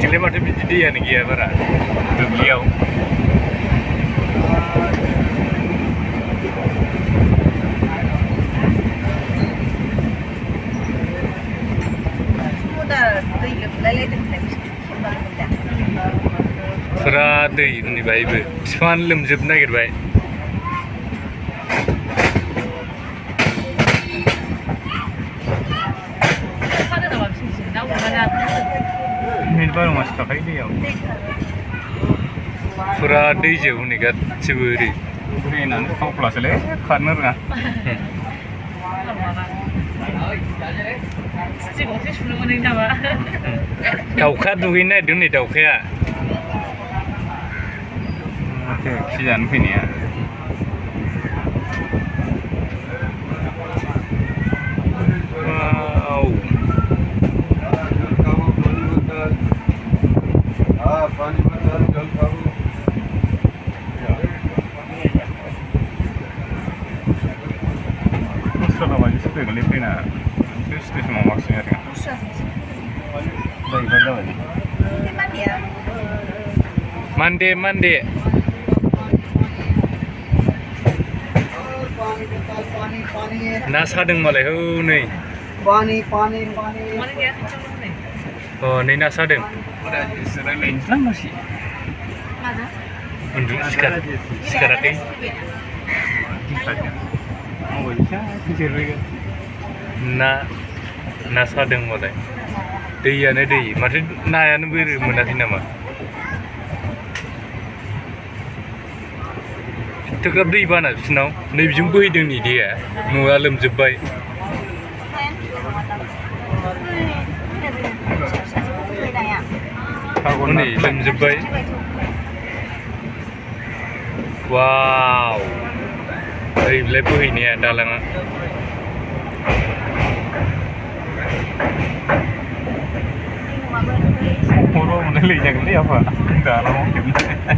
जोंनिथिंलाय माथो बिदि दैयानो गैया बारा दुब्लियाव फुरा दै नै बाहायबो बिफाङानो लोमजोबनो नागिरबाय मिनिट 12 मास थाखायो दैयाव फुरा दैजों हनै गासिबो ओरै ड्रेनानो फावफ्लासोलै खारनो रोङा दाउखा दुगैनो नागिरदों नै दाउखाया माथो खि जानो फैनाया Maksudnya beli pena, terus semua maksudnya kan? Mandi. Nasa deng malah, nih. Pani. Oh, nih nasa deng. Udah sering lain masih. Mana? Untuk sekarang ini. ना सादों मालाय दैयानो दै माथो नायानो बोरै मोनाखै नामा एथ'ग्राब दै बाना बिसिनाव नै बिजों बोहैदों नै दैया न'आ लोमजोबबाय हनै लोमजोबबाय वाव ओरैलाय बोहैनाया दालाङा खर' मोनलाय जागोनलै apa दालाङाव